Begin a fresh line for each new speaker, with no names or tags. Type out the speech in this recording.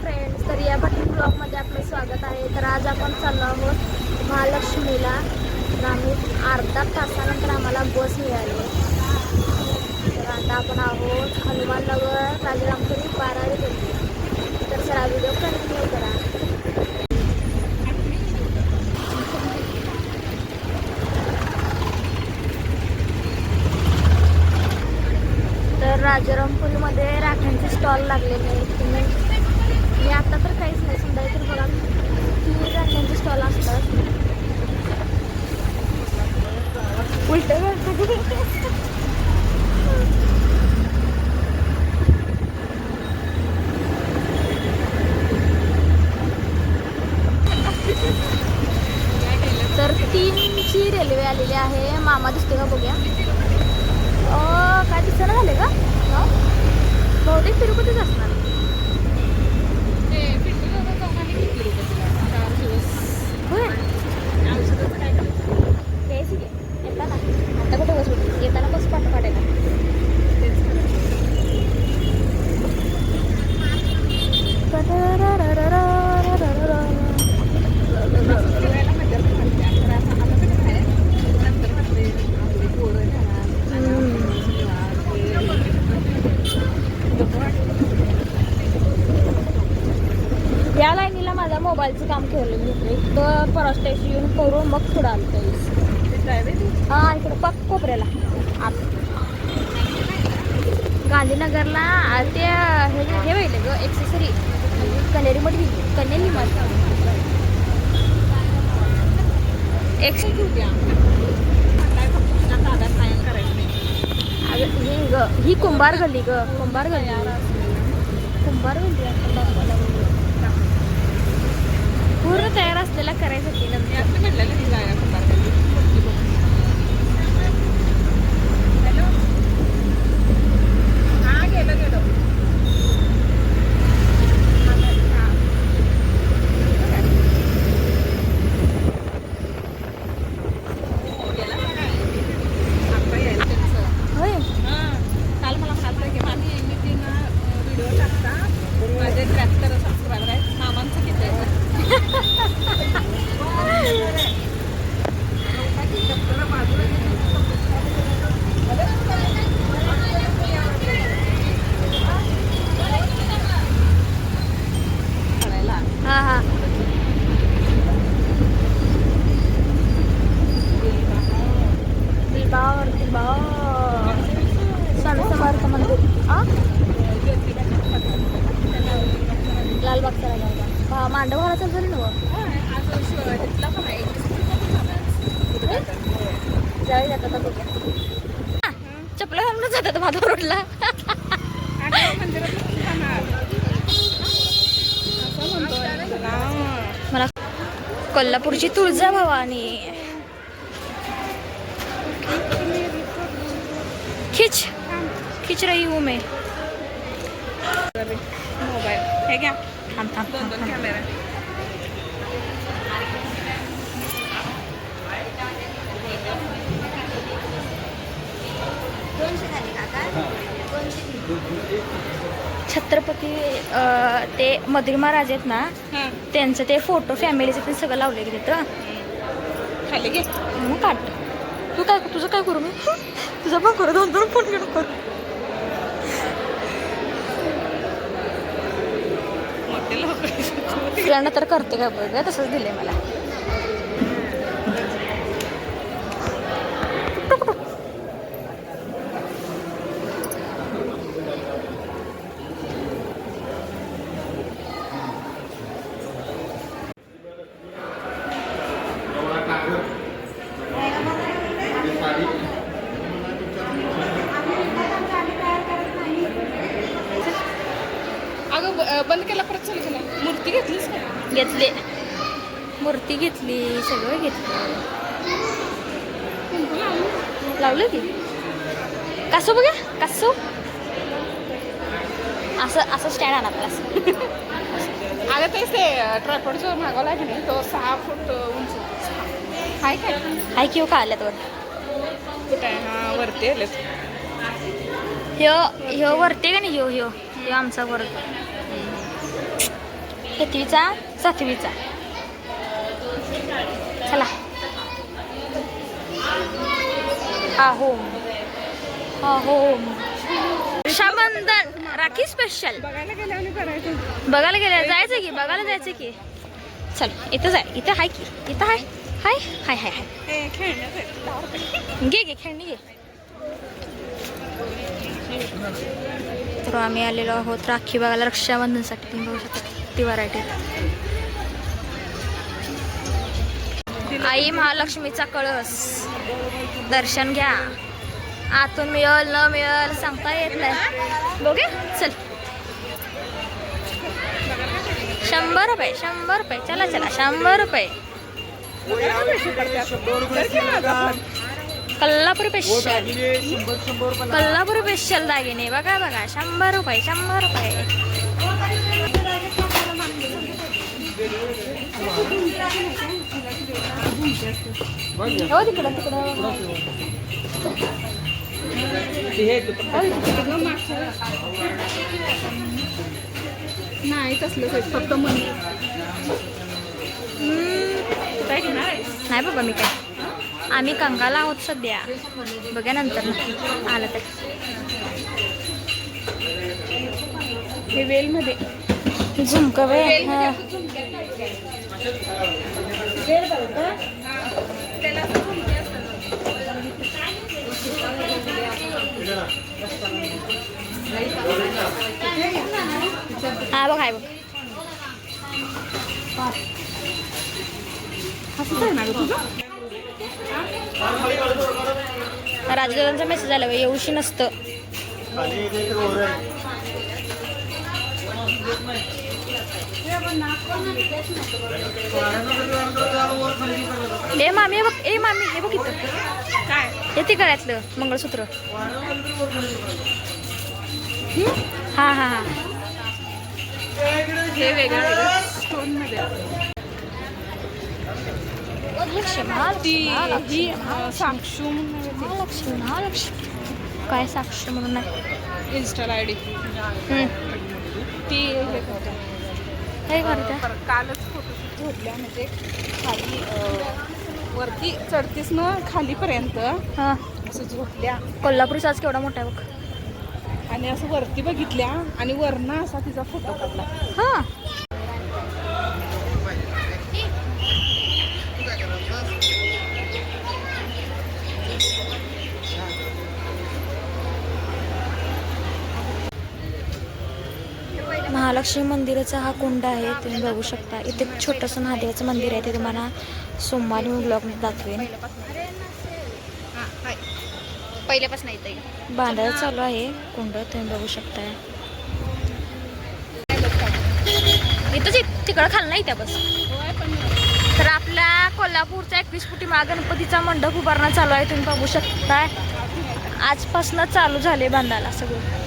Friends, तर या भट्टी ब्लॉगमध्ये आपलं स्वागत आहे. तर आज आपण चाललो आहोत महालक्ष्मीला. तर आम्ही अर्धा तासानंतर आम्हाला बस मिळाली. तर आता आपण आहोत हनुमाननगर राजारामपुरी बारावी गल्ली. तर चला व्हिडिओ कंटिन्यू करा. तर राजारामपुरीमध्ये राख्यांचे स्टॉल लागलेले आहेत. मी आता तर काहीच नाही, समजा तर बघा किती राख्यांचे स्टॉल असतात. उलट तर 3ची रेल्वे आलेली आहे. मामा दिसते का बघूया. काय दिसणं झाले का बहुतेक तिरुपतीच असणार. होय येता ना आता कुठे बस येताना बस पाठ काढायला. या लाईनीला माझा मोबाईलचं काम ठेवलेलं होतं. तर परस्टेशन येऊन करून मग पुढं आलं त्यावेळेस. हां इकडं पक कोपऱ्याला आत गांधीनगरला ते हे व्हायले ग एक्सेसरी कनेरीमध्ये कन्यानी मत ही कुंभार गल्ली ग कुंभार गल्ली पूर्ण तयार असलेला करायसाठी लालबागचा राजा मांडव घालायचा झाली ना जावे जातात बघा. चपला घालूनच जातात माधव रोडला. मला कोल्हापूरची तुळजाभवानी खिच खिच रही हूँ मैं.
मोबाईल हे घ्या.
थांब थांब थांब थांब.
कॅमेरा
छत्रपती ते मधुरी महाराज आहेत ना त्यांचं ते फोटो फॅमिलीचं ते सगळं लावले की तिथं
खाली घे.
मग काढ. तू काय तुझं काय करू मी तुझं पण करू 2-2 फोन घेऊन करू. फिरायला तर करते काय बघ तसंच दिलंय मला.
अगं बंद केला परत चालू झाला. मूर्ती घेतलीस का?
घेतली मूर्ती घेतली सगळं घेतलं लावलं की कसं बघा कसं असं असं स्टँड आणा असं.
अगं तेच ते ट्रायपॉडचं मागवला की नाही तो 6 फूट उंच हाय काय
हाय किंवा का आल्यात वर
कुठं आहे? हां वरती आलेत.
ह्यो ह्यो वरते का नाही ह्यो ह्यो ह्यो आमचा वर्ग कितवीचा 7वीचा. चला आहो आहो रक्षाबंधन राखी स्पेशल
बघायला गेल्यावर करायचं.
बघायला गेलं जायचं की बघायला जायचं की. चल इथं जाय इथं हाय की इथं हाय हाय हाय हाय हाय
हे खेळण्याचं आहे. 10 रुपये.
घे घे खेळणी घे. तर आम्ही आलेलो आहोत राखी बघायला रक्षाबंधनसाठी. तुम्ही बघू शकता ती व्हरायटी. आई महालक्ष्मीचा कळस दर्शन घ्या. आतून मिळल न मिळल सांगता येत नाही. बघे चल 100 रुपये 100 रुपये. चला चला 100 रुपये. कोल्हापूर स्पेशल कोल्हापूर स्पेशल दागिने बघा बघा 100 रुपये 100 रुपये. हो तिकडं तिकडं
नाही तसलंच आहे, फक्त मनी. काय घेणार आहे?
नाही बाबा मी काय. आम्ही कंगाला आहोत सध्या. बघा नंतर आलं तर.
हे वेलमध्ये
झुमकं वे हा बघ आहे बघ.
असंच आहे ना गं तुझं?
राजगरांचा मेसेज आला येऊशी नसतं. ए मामी हे बघ. ए मामी हे बघ इथं
काय
हे ते गळ्यातलं मंगळसूत्र. हा हा हा
हे वेगळं वेगळं स्टोनमध्ये. ती ही साक्षू म्हणून
महालक्ष्मी महालक्ष्मी काय साक्ष म्हणून नाही.
इन्स्टाला आयडी ती हे करते.
काय करते.
कालच फोटोशूट झोपल्या म्हणजे खाली वरती चढतीस ना खालीपर्यंत
हा
असं झोपल्या
कोल्हापुरी साज केवढा मोठा आहे बघ.
आणि असं वरती बघितल्या आणि वरनं असा तिचा फोटो काढला.
हा महालक्ष्मी मंदिराचा हा कुंड आहे. तुम्ही बघू शकता. इथे छोटंसं महादेवाचं मंदिर आहे. ते तुम्हाला सोमवारी मी ब्लॉगमध्ये दाखवेन.
पहिल्यापासून येते
बांधायला चालू आहे कुंड. तुम्ही बघू शकता. इथंच तिकडं खाल नाही त्या बस. तर आपल्या कोल्हापूरचा 21 फुटी गणपतीचा मंडप उभारणं चालू आहे. तुम्ही बघू शकता. आजपासून चालू झाले बांधायला सगळं.